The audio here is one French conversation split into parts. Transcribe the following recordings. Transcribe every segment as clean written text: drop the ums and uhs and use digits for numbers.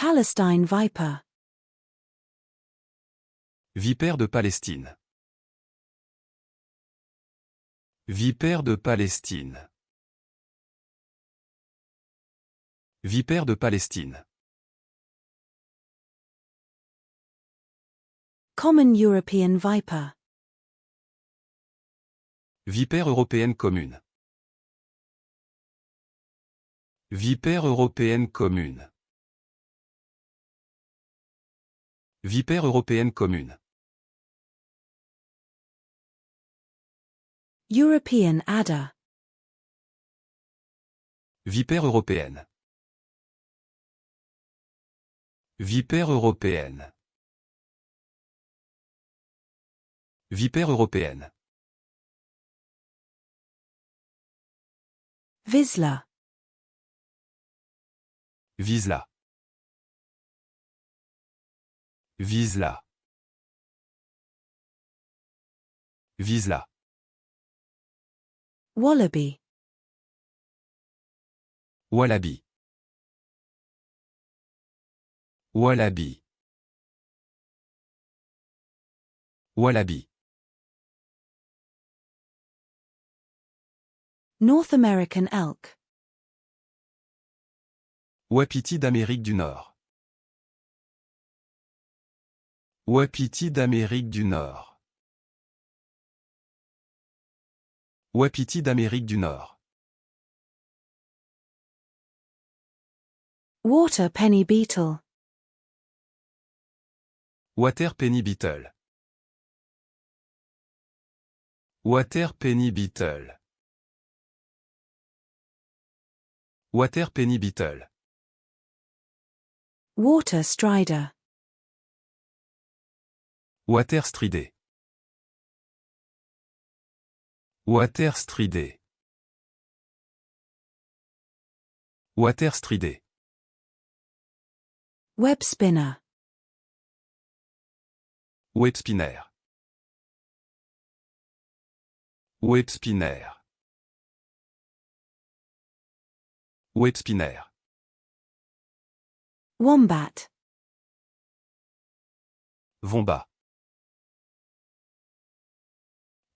Palestine viper. Vipère de Palestine. Vipère de Palestine. Vipère de Palestine. Common European viper. Vipère européenne commune. Vipère européenne commune. Vipère européenne commune. European adder. Vipère européenne. Vipère européenne. Vipère européenne. Vizsla. Vizsla. Vizsla. Vizsla. Wallaby. Wallaby. Wallaby. Wallaby. North American elk. Wapiti d'Amérique du Nord. Wapiti d'Amérique du Nord. Wapiti d'Amérique du Nord. Water penny beetle. Water penny beetle. Water penny beetle. Water penny beetle. Water strider. Water stridé. Water stridé. Water stridé. Web spinner. Web spinner. Web spinner. Web spinner. Wombat. Wombat.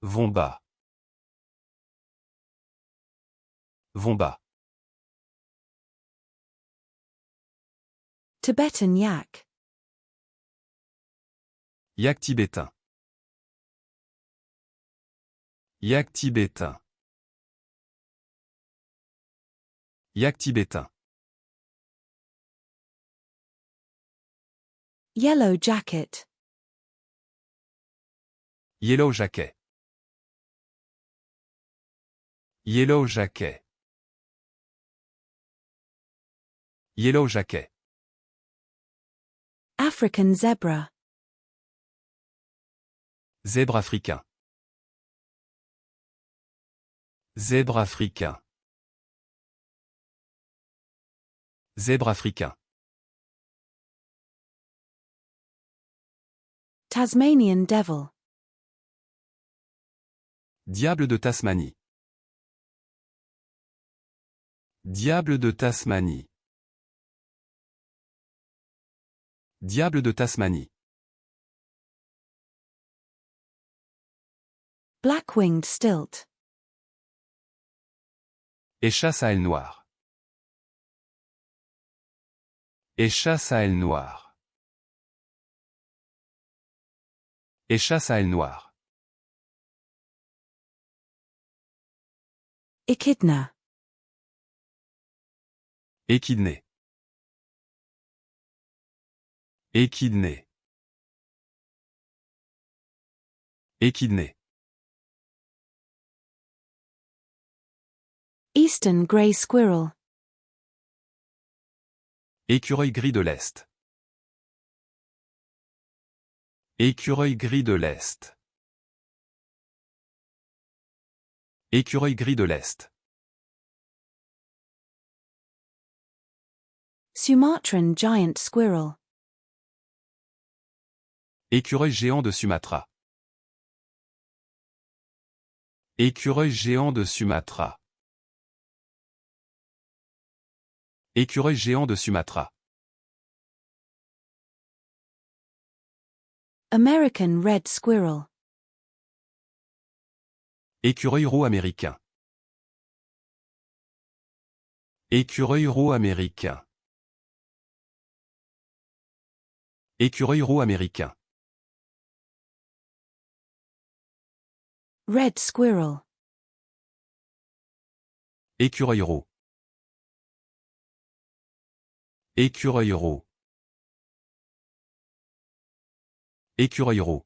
Wombat. Wombat. Tibetan yak. Yak tibétain. Yak tibétain. Yak tibétain. Yellow jacket. Yellow jacket. Yellow jacket. Yellow jacket. African zebra. Zèbre africain. Zèbre africain. Zèbre africain. Tasmanian devil. Diable de Tasmanie. Diable de Tasmanie. Diable de Tasmanie. Black-winged stilt. Échasse à aile noire. Échasse à aile noire. Échasse à aile noire. Echidna. Échidné. Échidné. Échidné. Eastern grey squirrel. Écureuil gris de l'Est. Écureuil gris de l'Est. Écureuil gris de l'Est. Sumatran giant squirrel. Écureuil géant de Sumatra. Écureuil géant de Sumatra. Écureuil géant de Sumatra. American red squirrel. Écureuil roux américain. Écureuil roux américain. Écureuil roux américain. Red squirrel. Écureuil roux. Écureuil roux. Écureuil roux.